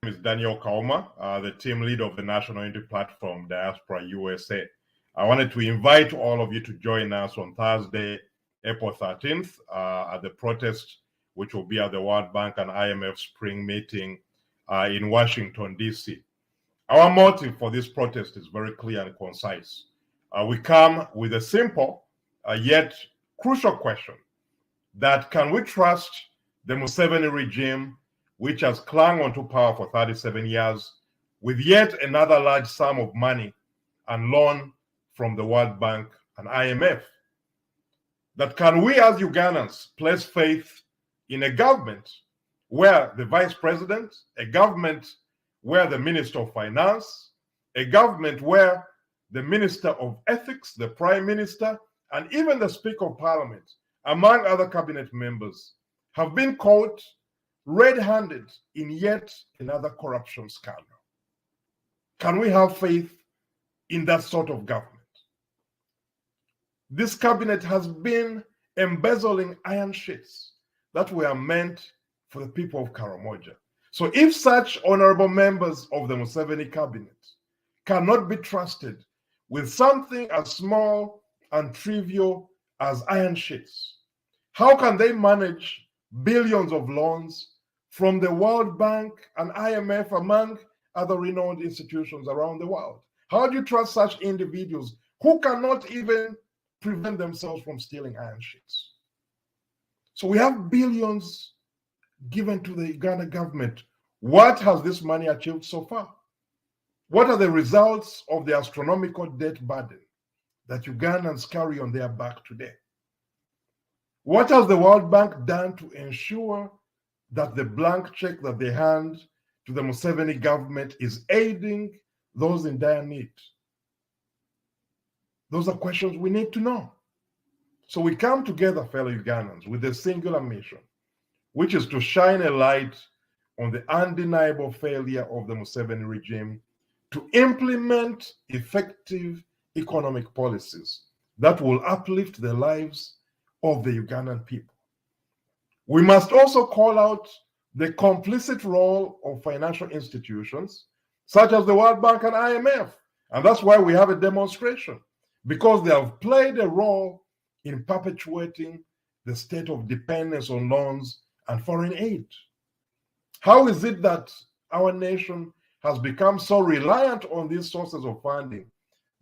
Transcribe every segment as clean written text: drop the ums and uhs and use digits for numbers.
name is Daniel Kauma, the team leader of the National Unity Platform Diaspora USA. I wanted to invite all of you to join us on Thursday, April 13th, at the protest, which will be at the World Bank and IMF spring meeting in Washington, D.C. Our motive for this protest is very clear and concise. We come with a simple yet crucial question: that can we trust the Museveni regime, which has clung onto power for 37 years, with yet another large sum of money and loan from the World Bank and IMF? That can we as Ugandans place faith in a government where the vice president, a government where the minister of finance, a government where the minister of ethics, the prime minister, and even the speaker of parliament, among other cabinet members, have been caught red-handed in yet another corruption scandal? Can we have faith in that sort of government? This cabinet has been embezzling iron sheets that were meant for the people of Karamoja. So if such honorable members of the Museveni cabinet cannot be trusted with something as small and trivial as iron sheets, how can they manage billions of loans from the World Bank and IMF, among other renowned institutions around the world? How do you trust such individuals who cannot even prevent themselves from stealing iron sheets? So we have billions given to the Uganda government. What has this money achieved so far? What are the results of the astronomical debt burden that Ugandans carry on their back today? What has the World Bank done to ensure that the blank check that they hand to the Museveni government is aiding those in dire need? Those are questions we need to know. So we come together, fellow Ugandans, with a singular mission, which is to shine a light on the undeniable failure of the Museveni regime to implement effective economic policies that will uplift the lives of the Ugandan people. We must also call out the complicit role of financial institutions such as the World Bank and IMF. And that's why we have a demonstration, because they have played a role in perpetuating the state of dependence on loans and foreign aid. How is it that our nation has become so reliant on these sources of funding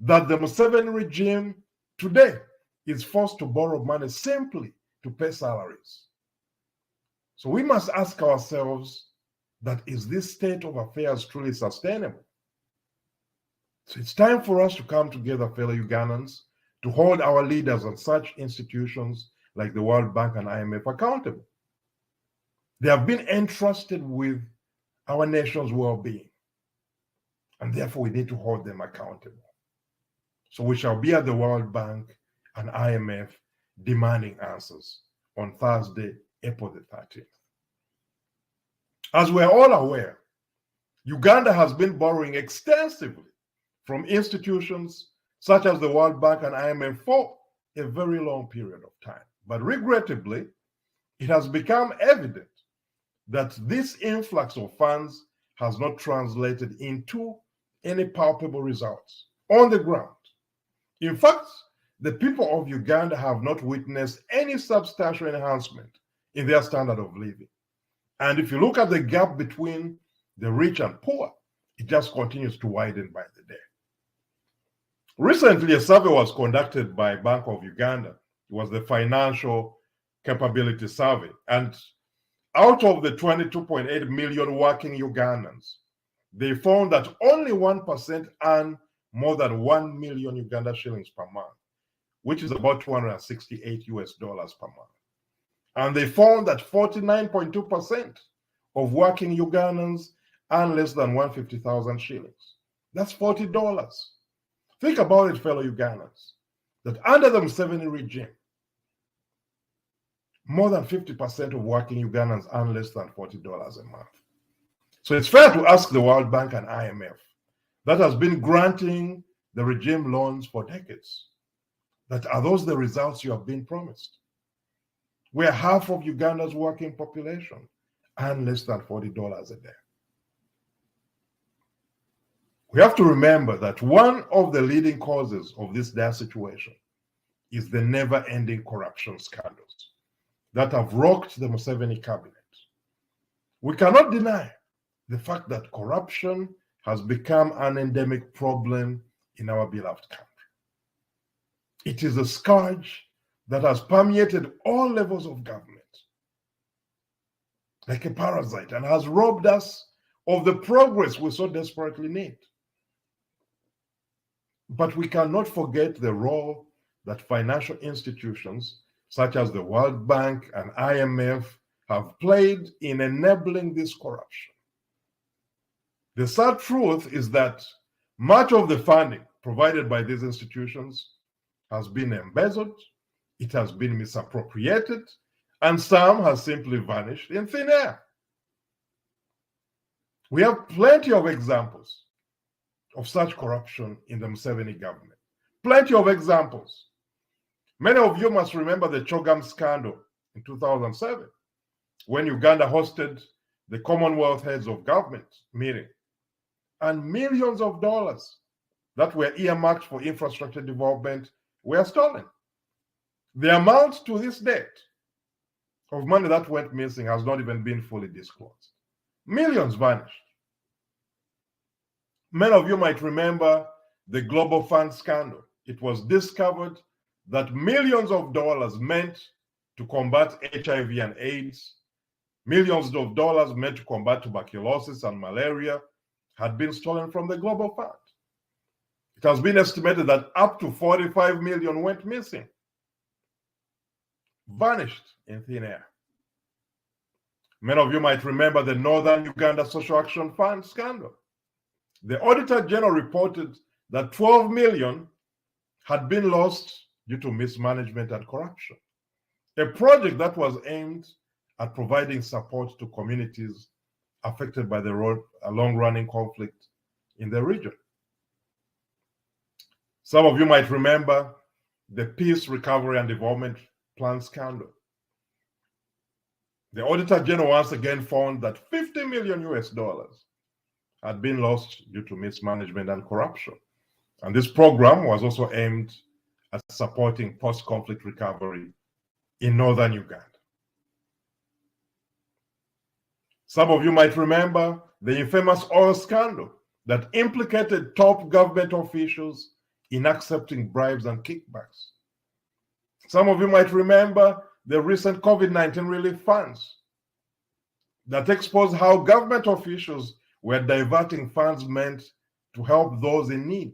that the Museveni regime today is forced to borrow money simply to pay salaries? So we must ask ourselves, that is this state of affairs truly sustainable? So it's time for us to come together, fellow Ugandans, to hold our leaders and such institutions like the World Bank and IMF accountable. They have been entrusted with our nation's well-being, and therefore we need to hold them accountable. So we shall be at the World Bank and IMF demanding answers on Thursday, April the 13th. As we're all aware, Uganda has been borrowing extensively from institutions such as the World Bank and IMF for a very long period of time. But regrettably, it has become evident that this influx of funds has not translated into any palpable results on the ground. In fact, the people of Uganda have not witnessed any substantial enhancement in their standard of living. And if you look at the gap between the rich and poor, it just continues to widen by the day. Recently, a survey was conducted by Bank of Uganda. It was the Financial Capability Survey. And out of the 22.8 million working Ugandans, they found that only 1% earn more than 1 million Uganda shillings per month, which is about $268 per month. And they found that 49.2% of working Ugandans earn less than 150,000 shillings. That's $40. Think about it, fellow Ugandans, that under the Museveni regime, more than 50% of working Ugandans earn less than $40 a month. So it's fair to ask the World Bank and IMF, that has been granting the regime loans for decades, that are those the results you have been promised? Where half of Uganda's working population earn less than $40 a day. We have to remember that one of the leading causes of this dire situation is the never-ending corruption scandals that have rocked the Museveni cabinet. We cannot deny the fact that corruption has become an endemic problem in our beloved country. It is a scourge that has permeated all levels of government like a parasite and has robbed us of the progress we so desperately need. But we cannot forget the role that financial institutions such as the World Bank and IMF have played in enabling this corruption. The sad truth is that much of the funding provided by these institutions has been embezzled, it has been misappropriated, and some has simply vanished in thin air. We have plenty of examples of such corruption in the Museveni government. Plenty of examples. Many of you must remember the Chogam scandal in 2007, when Uganda hosted the Commonwealth Heads of Government meeting, and millions of dollars that were earmarked for infrastructure development were stolen. The amount to this date of money that went missing has not even been fully disclosed. Millions vanished. Many of you might remember the Global Fund scandal. It was discovered that millions of dollars meant to combat HIV and AIDS, millions of dollars meant to combat tuberculosis and malaria had been stolen from the Global Fund. It has been estimated that up to 45 million went missing, vanished in thin air. Many of you might remember the Northern Uganda Social Action Fund scandal. The Auditor General reported that 12 million had been lost due to mismanagement and corruption, a project that was aimed at providing support to communities affected by the long-running conflict in the region. Some of you might remember the Peace, Recovery and Development Plan scandal. The Auditor General once again found that 50 million US dollars had been lost due to mismanagement and corruption. And this program was also aimed at supporting post-conflict recovery in northern Uganda. Some of you might remember the infamous oil scandal that implicated top government officials in accepting bribes and kickbacks. Some of you might remember the recent COVID-19 relief funds that exposed how government officials were diverting funds meant to help those in need.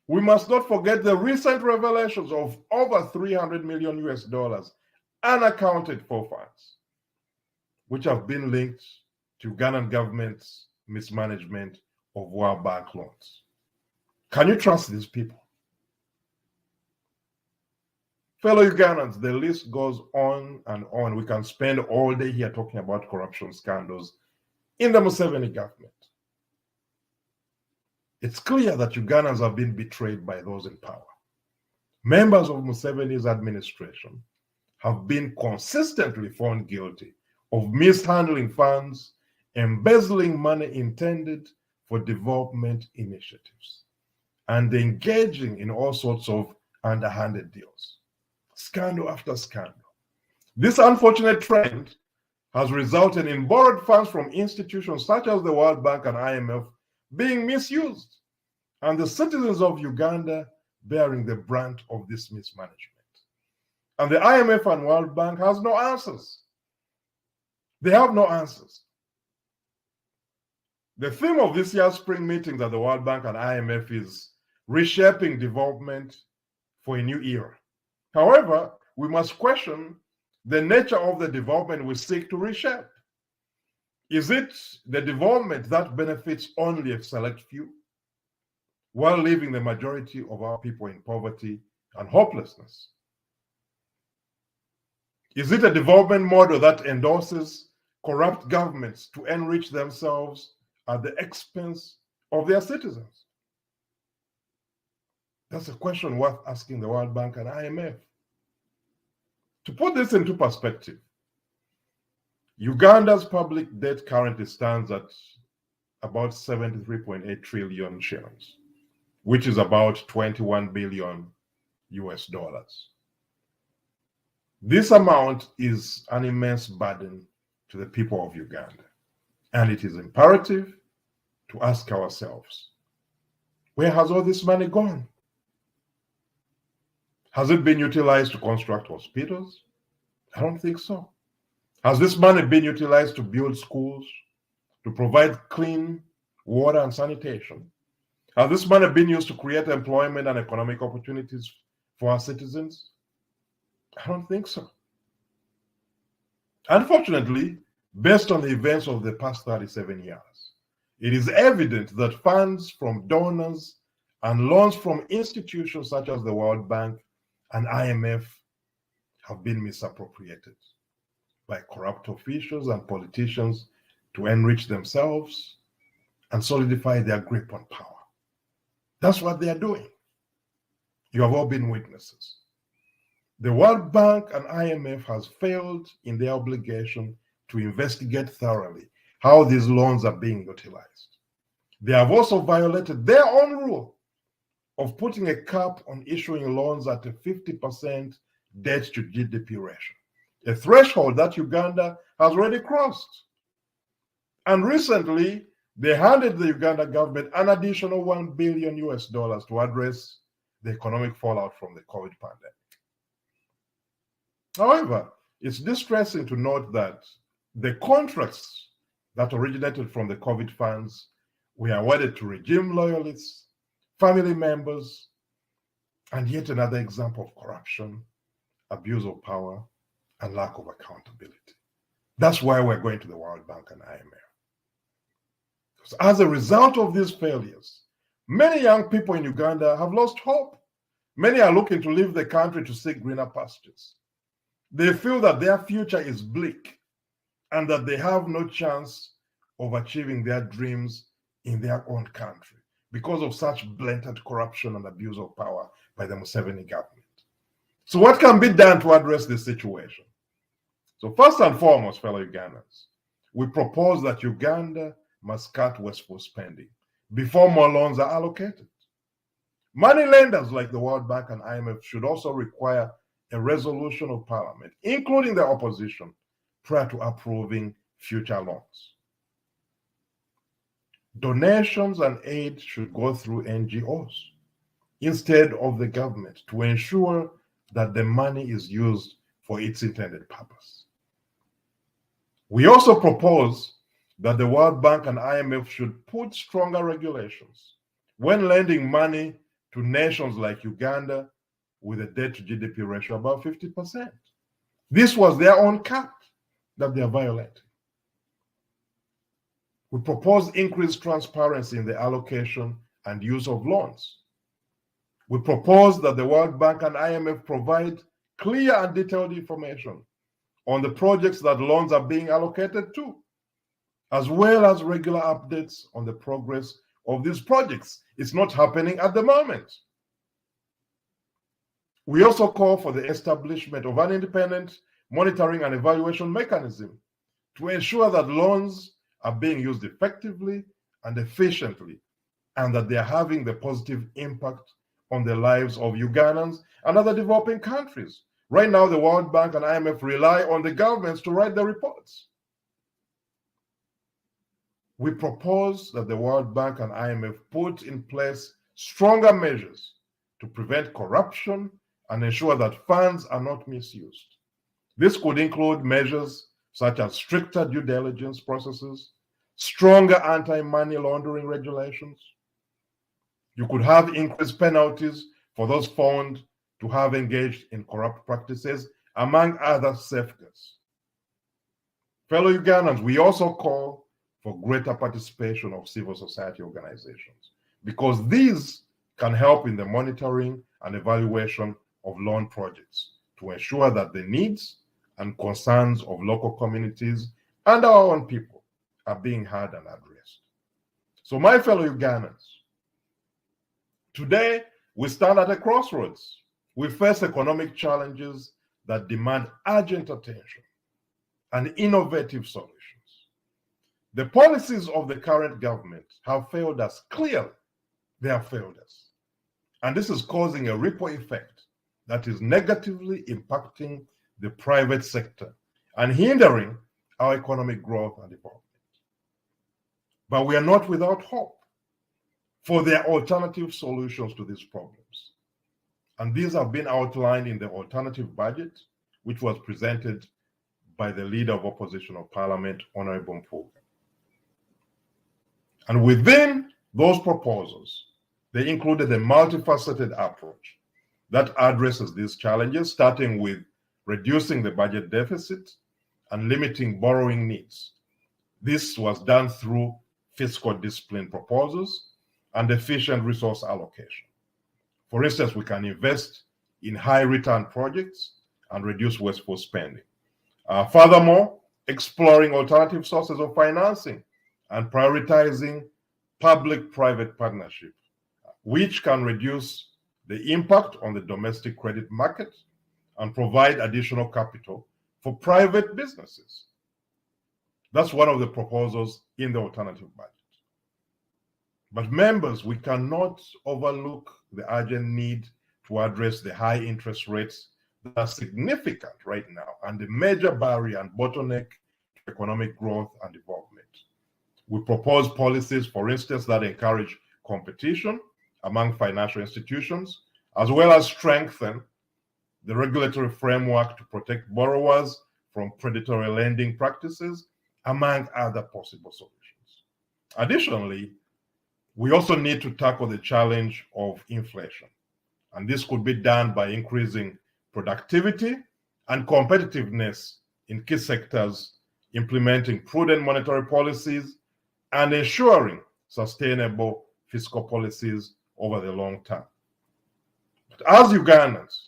We must not forget the recent revelations of over 300 million US dollars unaccounted for funds, which have been linked to Ugandan government's mismanagement of World Bank loans. Can you trust these people? Fellow Ugandans, the list goes on and on. We can spend all day here talking about corruption scandals in the Museveni government. It's clear that Ugandans have been betrayed by those in power. Members of Museveni's administration have been consistently found guilty of mishandling funds, embezzling money intended for development initiatives, and engaging in all sorts of underhanded deals. Scandal after scandal. This unfortunate trend has resulted in borrowed funds from institutions such as the World Bank and IMF being misused, and the citizens of Uganda bearing the brunt of this mismanagement. And the IMF and World Bank has no answers. They have no answers. The theme of this year's spring meetings at the World Bank and IMF is reshaping development for a new era. However, we must question the nature of the development we seek to reshape. Is it the development that benefits only a select few, while leaving the majority of our people in poverty and hopelessness? Is it a development model that endorses corrupt governments to enrich themselves at the expense of their citizens? That's a question worth asking the World Bank and IMF. To put this into perspective, Uganda's public debt currently stands at about 73.8 trillion shillings, which is about 21 billion US dollars. This amount is an immense burden to the people of Uganda, and it is imperative to ask ourselves, where has all this money gone? Has it been utilized to construct hospitals? I don't think so. Has this money been utilized to build schools, to provide clean water and sanitation? Has this money been used to create employment and economic opportunities for our citizens? I don't think so. Unfortunately, based on the events of the past 37 years, it is evident that funds from donors and loans from institutions such as the World Bank and IMF have been misappropriated by corrupt officials and politicians to enrich themselves and solidify their grip on power. That's what they are doing. You have all been witnesses. The World Bank and IMF has failed in their obligation to investigate thoroughly how these loans are being utilized. They have also violated their own rule of putting a cap on issuing loans at a 50% debt to GDP ratio, a threshold that Uganda has already crossed. And recently, they handed the Uganda government an additional $1 billion US to address the economic fallout from the COVID pandemic. However, it's distressing to note that the contracts that originated from the COVID funds were awarded to regime loyalists, family members, and yet another example of corruption, abuse of power, and lack of accountability. That's why we're going to the World Bank and IMF. Because as a result of these failures, many young people in Uganda have lost hope. Many are looking to leave the country to seek greener pastures. They feel that their future is bleak and that they have no chance of achieving their dreams in their own country because of such blatant corruption and abuse of power by the Museveni government. So what can be done to address this situation? So first and foremost, fellow Ugandans, we propose that Uganda must cut wasteful spending before more loans are allocated. Money lenders like the World Bank and IMF should also require a resolution of Parliament, including the opposition, prior to approving future loans. Donations and aid should go through NGOs instead of the government to ensure that the money is used for its intended purpose. We also propose that the World Bank and IMF should put stronger regulations when lending money to nations like Uganda with a debt to GDP ratio above 50%. This was their own cap that they are violating. We propose increased transparency in the allocation and use of loans. We propose that the World Bank and IMF provide clear and detailed information on the projects that loans are being allocated to, as well as regular updates on the progress of these projects. It's not happening at the moment. We also call for the establishment of an independent monitoring and evaluation mechanism to ensure that loans are being used effectively and efficiently, and that they are having the positive impact on the lives of Ugandans and other developing countries. Right now, the World Bank and IMF rely on the governments to write the reports. We propose that the World Bank and IMF put in place stronger measures to prevent corruption and ensure that funds are not misused. This could include measures such as stricter due diligence processes, stronger anti-money laundering regulations. You could have increased penalties for those found to have engaged in corrupt practices, among other safeguards. Fellow Ugandans, we also call for greater participation of civil society organizations, because these can help in the monitoring and evaluation of loan projects to ensure that the needs and concerns of local communities and our own people are being heard and addressed. So my fellow Ugandans, today we stand at a crossroads. We face economic challenges that demand urgent attention and innovative solutions. The policies of the current government have failed us. Clearly, they have failed us. And this is causing a ripple effect that is negatively impacting the private sector and hindering our economic growth and development. But we are not without hope, for there are alternative solutions to these problems. And these have been outlined in the alternative budget, which was presented by the Leader of Opposition of Parliament, Honorable Museveni. And within those proposals, they included a multifaceted approach that addresses these challenges, starting with reducing the budget deficit and limiting borrowing needs. This was done through fiscal discipline proposals and efficient resource allocation. For instance, we can invest in high return projects and reduce wasteful spending. Furthermore, exploring alternative sources of financing and prioritizing public-private partnership, which can reduce the impact on the domestic credit market and provide additional capital for private businesses. That's one of the proposals in the alternative budget. But members, we cannot overlook the urgent need to address the high interest rates that are significant right now and the major barrier and bottleneck to economic growth and development. We propose policies, for instance, that encourage competition among financial institutions, as well as strengthen the regulatory framework to protect borrowers from predatory lending practices, among other possible solutions. Additionally, we also need to tackle the challenge of inflation. And this could be done by increasing productivity and competitiveness in key sectors, implementing prudent monetary policies, and ensuring sustainable fiscal policies over the long term. But as Ugandans,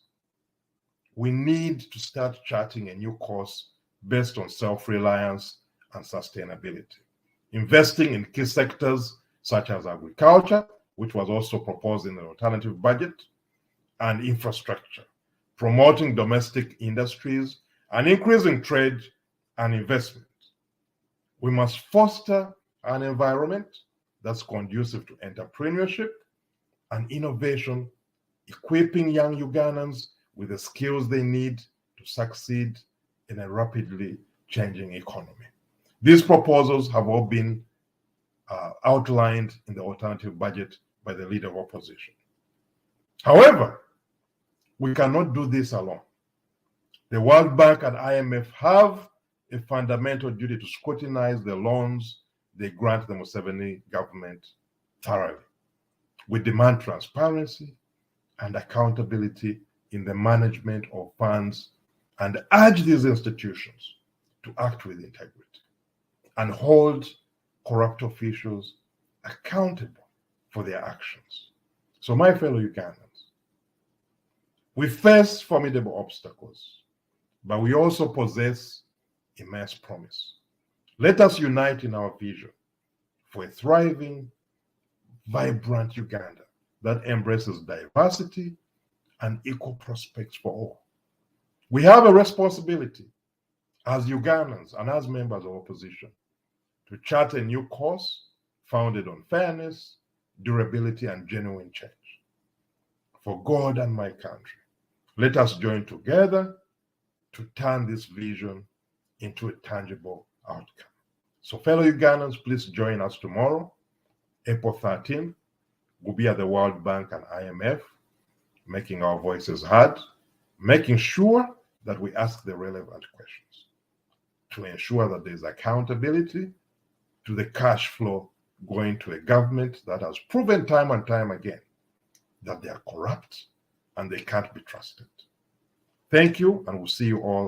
we need to start charting a new course based on self-reliance and sustainability, investing in key sectors such as agriculture, which was also proposed in the alternative budget, and infrastructure, promoting domestic industries and increasing trade and investment. We must foster an environment that's conducive to entrepreneurship and innovation, equipping young Ugandans with the skills they need to succeed in a rapidly changing economy. These proposals have all been outlined in the alternative budget by the Leader of Opposition. However, we cannot do this alone. The World Bank and IMF have a fundamental duty to scrutinize the loans they grant the Museveni government thoroughly. We demand transparency and accountability in the management of funds and urge these institutions to act with integrity and hold corrupt officials accountable for their actions. So, my fellow Ugandans, we face formidable obstacles, but we also possess immense promise. Let us unite in our vision for a thriving, vibrant Uganda that embraces diversity and equal prospects for all. We have a responsibility as Ugandans and as members of opposition to chart a new course founded on fairness, durability, and genuine change. For God and my country, let us join together to turn this vision into a tangible outcome. So, fellow Ugandans, please join us tomorrow, April 13th. We'll be at the World Bank and IMF, making our voices heard, making sure that we ask the relevant questions to ensure that there's accountability to the cash flow going to a government that has proven time and time again that they are corrupt and they can't be trusted. Thank you, and we'll see you all